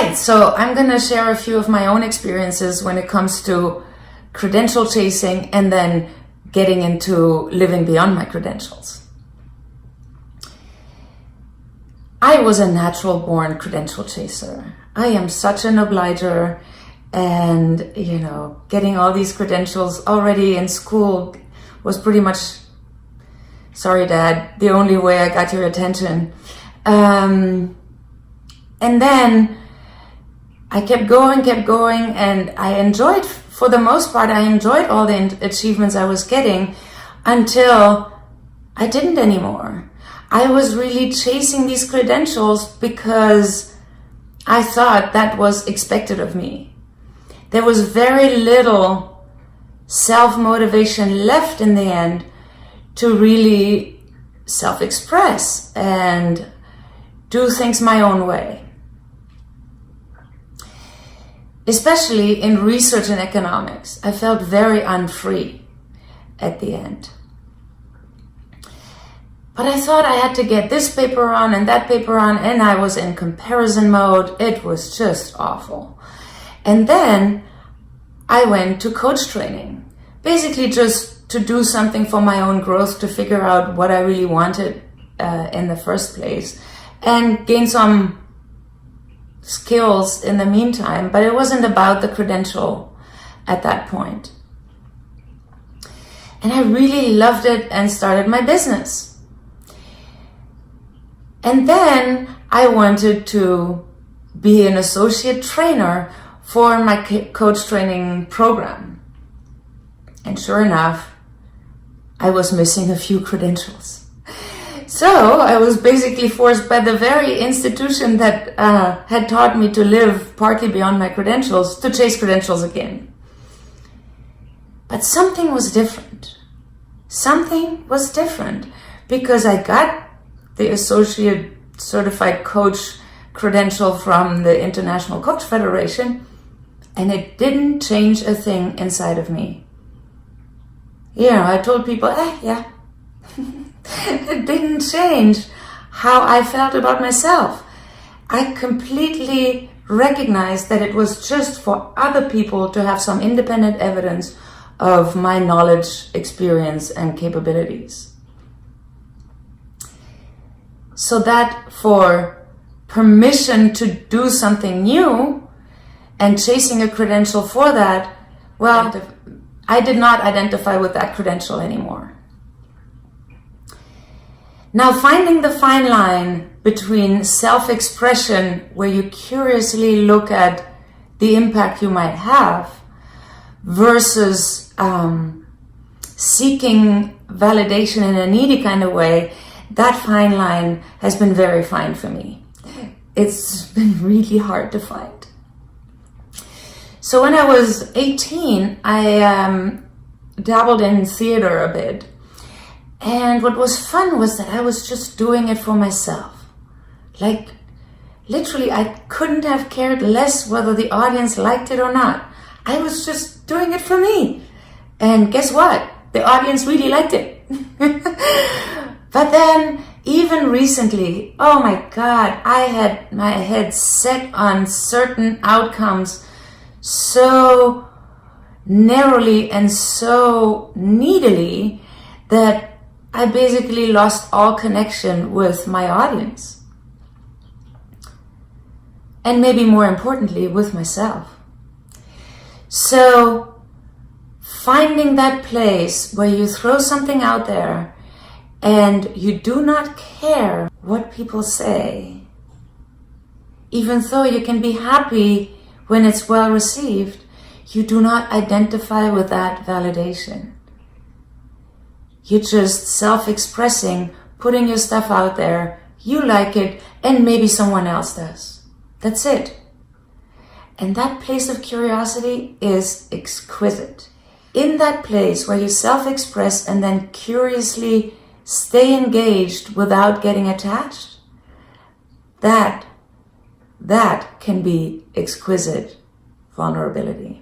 right, so I'm going to share a few of my own experiences when it comes to credential chasing and then getting into living beyond my credentials. I was a natural born credential chaser. I am such an obliger, and getting all these credentials already in school was pretty much, sorry Dad, the only way I got your attention. And then I kept going, and I enjoyed, for the most part, I enjoyed all the achievements I was getting until I didn't anymore. I was really chasing these credentials because I thought that was expected of me. There was very little self-motivation left in the end to really self-express and do things my own way. Especially in research and economics, I felt very unfree at the end. But I thought I had to get this paper on and that paper on, and I was in comparison mode. It was just awful. And then I went to coach training, basically just to do something for my own growth, to figure out what I really wanted in the first place, and gain some skills in the meantime. But it wasn't about the credential at that point. And I really loved it and started my business. And then I wanted to be an associate trainer for my coach training program. And sure enough, I was missing a few credentials. So I was basically forced by the very institution that had taught me to live partly beyond my credentials to chase credentials again. But something was different. Something was different because I got the associate certified coach credential from the International Coach Federation, and it didn't change a thing inside of me. I told people, yeah. It didn't change how I felt about myself. I completely recognized that it was just for other people to have some independent evidence of my knowledge, experience, and capabilities. So that for permission to do something new and chasing a credential for that, well, I did not identify with that credential anymore. Now, finding the fine line between self-expression, where you curiously look at the impact you might have, versus seeking validation in a needy kind of way, that fine line has been very fine for me. It's been really hard to find. So when I was 18, I dabbled in theater a bit. And what was fun was that I was just doing it for myself. Like, literally, I couldn't have cared less whether the audience liked it or not. I was just doing it for me. And guess what? The audience really liked it. But then, even recently, oh my God, I had my head set on certain outcomes so narrowly and so needily that I basically lost all connection with my audience. And maybe more importantly, with myself. So, finding that place where you throw something out there and you do not care what people say, even though you can be happy when it's well received, you do not identify with that validation. You're just self-expressing, putting your stuff out there, you like it, and maybe someone else does. That's it. And that place of curiosity is exquisite. In that place where you self-express and then curiously stay engaged without getting attached, that can be exquisite vulnerability.